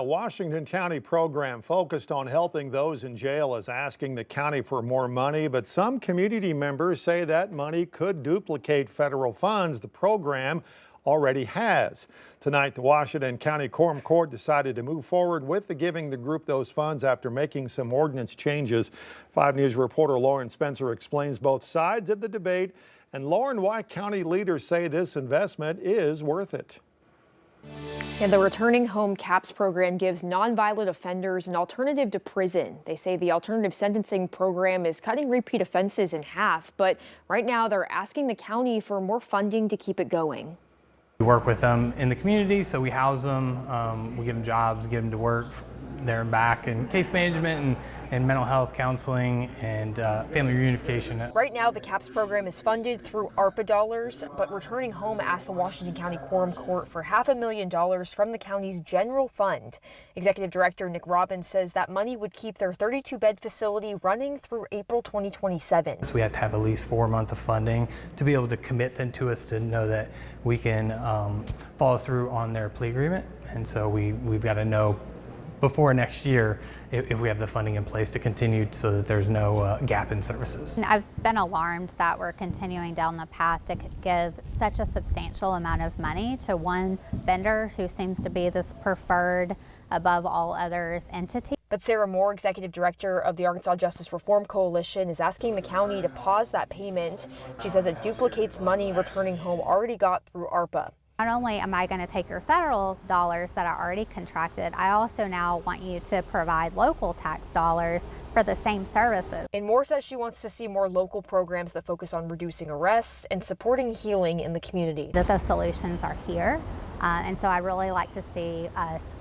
A Washington County program focused on helping those in jail is asking the county for more money, but some community members say that money could duplicate federal funds the program already has. Tonight, the Washington County Quorum Court decided to move forward with giving the group those funds after making some ordinance changes. 5 News reporter Lauren Spencer explains both sides of the debate, and Lauren, why county leaders say this investment is worth it. And the Returning Home CAPS program gives nonviolent offenders an alternative to prison. They say the alternative sentencing program is cutting repeat offenses in half, but right now they're asking the county for more funding to keep it going. We work with them in the community, so we house them, we give them jobs, give them to work there and back, and case management and mental health counseling and family reunification. Right now, the CAPS program is funded through ARPA dollars, but Returning Home asked the Washington County Quorum Court for $500,000 from the county's general fund. Executive Director Nick Robbins says that money would keep their 32-bed facility running through April 2027. So we have to have at least 4 months of funding to be able to commit them to us to know that we can follow through on their plea agreement. And so we've got to know before next year if we have the funding in place to continue so that there's no gap in services. I've been alarmed that we're continuing down the path to give such a substantial amount of money to one vendor who seems to be this preferred above all others entity. But Sarah Moore, Executive Director of the Arkansas Justice Reform Coalition, is asking the county to pause that payment. She says it duplicates money Returning Home already got through ARPA. Not only am I going to take your federal dollars that are already contracted, I also now want you to provide local tax dollars for the same services. And Moore says she wants to see more local programs that focus on reducing arrests and supporting healing in the community. That those solutions are here. And so I'd really like to see us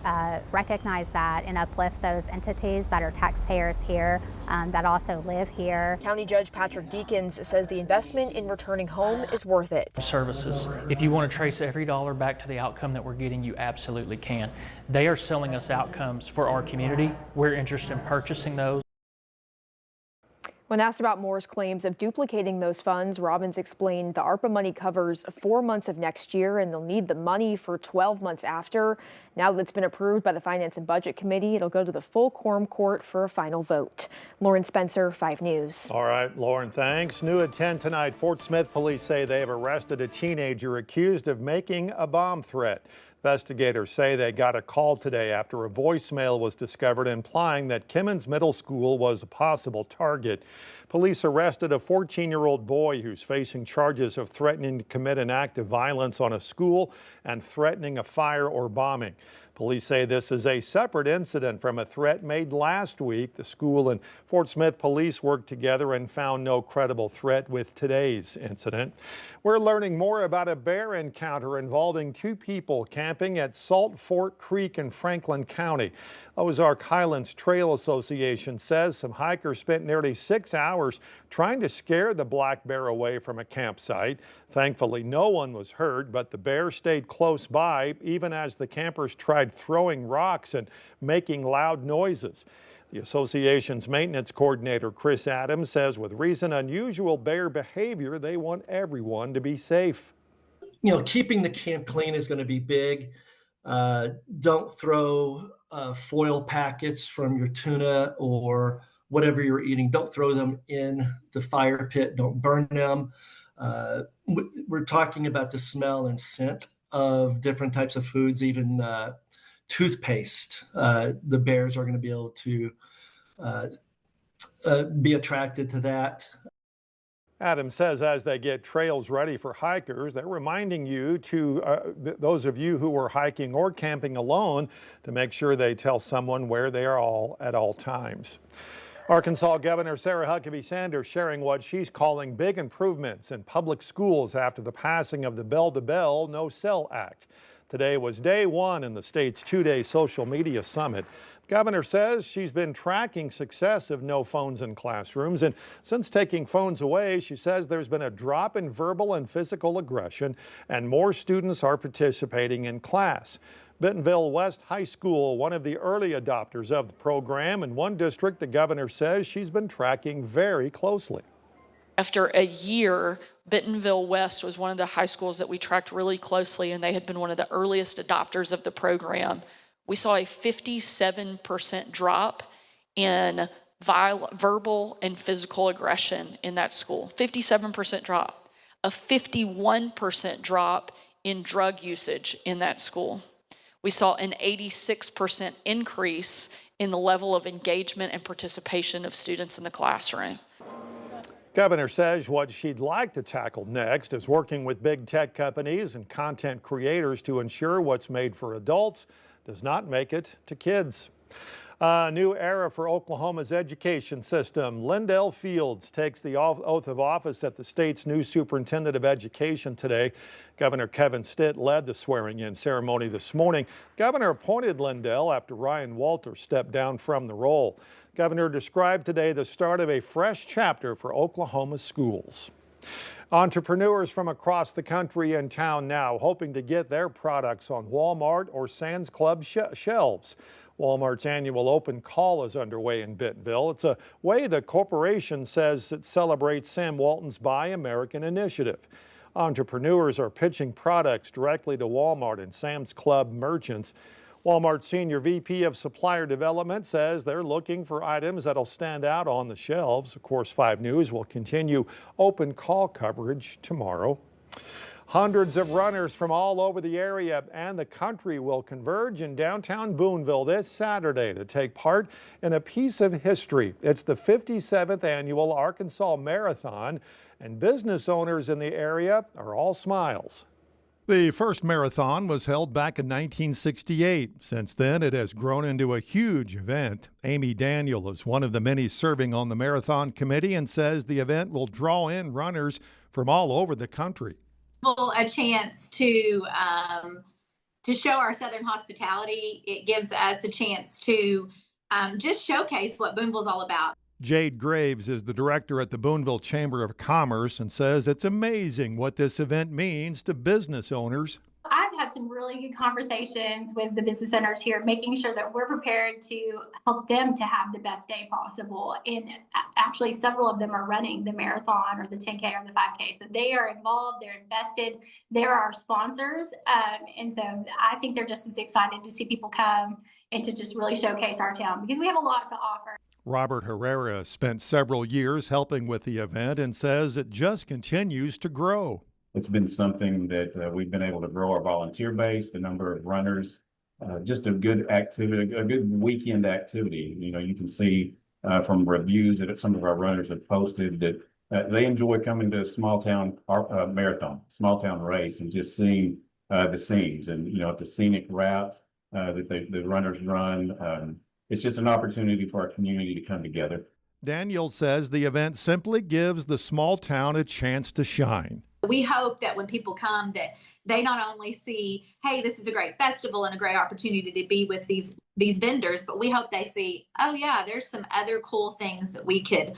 recognize that and uplift those entities that are taxpayers here, that also live here. County Judge Patrick Deakins says the investment in Returning Home is worth it. Services. If you want to trace every dollar back to the outcome that we're getting, you absolutely can. They are selling us outcomes for our community. We're interested in purchasing those. When asked about Moore's claims of duplicating those funds, Robbins explained the ARPA money covers 4 months of next year, and they'll need the money for 12 months after. Now that it's been approved by the Finance and Budget Committee, it'll go to the full Quorum Court for a final vote. Lauren Spencer, 5 News. All right, Lauren, thanks. New at 10 tonight, Fort Smith police say they have arrested a teenager accused of making a bomb threat. Investigators say they got a call today after a voicemail was discovered implying that Kimmons Middle School was a possible target. Police arrested a 14-year-old boy who's facing charges of threatening to commit an act of violence on a school and threatening a fire or bombing. Police say this is a separate incident from a threat made last week. The school and Fort Smith police worked together and found no credible threat with today's incident. We're learning more about a bear encounter involving 2 people camping at Salt Fork Creek in Franklin County. Ozark Highlands Trail Association says some hikers spent nearly 6 hours trying to scare the black bear away from a campsite. Thankfully, no one was hurt, but the bear stayed close by even as the campers tried throwing rocks and making loud noises. The association's maintenance coordinator, Chris Adams, says with recent unusual bear behavior, they want everyone to be safe. You know, keeping the camp clean is going to be big. Don't throw foil packets from your tuna or whatever you're eating. Don't throw them in the fire pit. Don't burn them. We're talking about the smell and scent of different types of foods, even toothpaste. The bears are going to be able to be attracted to that. Adams says as they get trails ready for hikers, they're reminding you those of you who are hiking or camping alone to make sure they tell someone where they are at all times. Arkansas Governor Sarah Huckabee Sanders sharing what she's calling big improvements in public schools after the passing of the Bell-to-Bell No Cell Act. Today was day 1 in the state's 2-day social media summit. The governor says she's been tracking success of no phones in classrooms, and since taking phones away, she says there's been a drop in verbal and physical aggression, and more students are participating in class. Bentonville West High School, one of the early adopters of the program, in one district the governor says she's been tracking very closely. After a year, Bentonville West was one of the high schools that we tracked really closely, and they had been one of the earliest adopters of the program. We saw a 57% drop in verbal and physical aggression in that school. 57% drop. A 51% drop in drug usage in that school. We saw an 86% increase in the level of engagement and participation of students in the classroom. Governor says what she'd like to tackle next is working with big tech companies and content creators to ensure what's made for adults does not make it to kids. A new era for Oklahoma's education system. Lindell Fields takes the oath of office at the state's new superintendent of education today. Governor Kevin Stitt led the swearing-in ceremony this morning. Governor appointed Lindell after Ryan Walter stepped down from the role. Governor described today the start of a fresh chapter for Oklahoma schools. Entrepreneurs from across the country in town now hoping to get their products on Walmart or Sam's Club shelves. Walmart's annual open call is underway in Bentonville. It's a way the corporation says it celebrates Sam Walton's Buy American initiative. Entrepreneurs are pitching products directly to Walmart and Sam's Club merchants. Walmart's Senior VP of Supplier Development says they're looking for items that'll stand out on the shelves. Of course, 5 News will continue open call coverage tomorrow. Hundreds of runners from all over the area and the country will converge in downtown Boonville this Saturday to take part in a piece of history. It's the 57th annual Arkansas Marathon, and business owners in the area are all smiles. The first marathon was held back in 1968. Since then, it has grown into a huge event. Amy Daniel is one of the many serving on the marathon committee and says the event will draw in runners from all over the country. A chance to show our Southern hospitality. It gives us a chance to just showcase what Boonville's all about. Jade Graves is the director at the Boonville Chamber of Commerce and says it's amazing what this event means to business owners. I've had some really good conversations with the business owners here, making sure that we're prepared to help them to have the best day possible. And actually, several of them are running the marathon or the 10K or the 5K. So they are involved, they're invested, they're our sponsors. And so I think they're just as excited to see people come and to just really showcase our town because we have a lot to offer. Robert Herrera spent several years helping with the event and says it just continues to grow. It's been something that we've been able to grow our volunteer base, the number of runners, just a good activity, a good weekend activity. You know, you can see from reviews that some of our runners have posted that they enjoy coming to a small town marathon, small town race, and just seeing the scenes. And, you know, it's a scenic route that the runners run. It's just an opportunity for our community to come together. Daniel says the event simply gives the small town a chance to shine. We hope that when people come that they not only see, hey, this is a great festival and a great opportunity to be with these vendors, but we hope they see, oh yeah, there's some other cool things that we could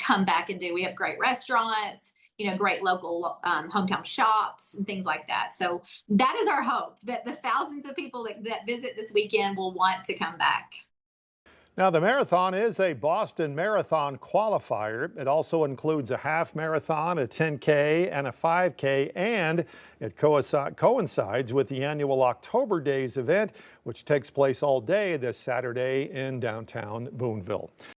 come back and do. We have great restaurants, you know, great local hometown shops and things like that. So that is our hope, that the thousands of people that visit this weekend will want to come back. Now, the marathon is a Boston Marathon qualifier. It also includes a half marathon, a 10K, and a 5K, and it coincides with the annual October Days event, which takes place all day this Saturday in downtown Boonville.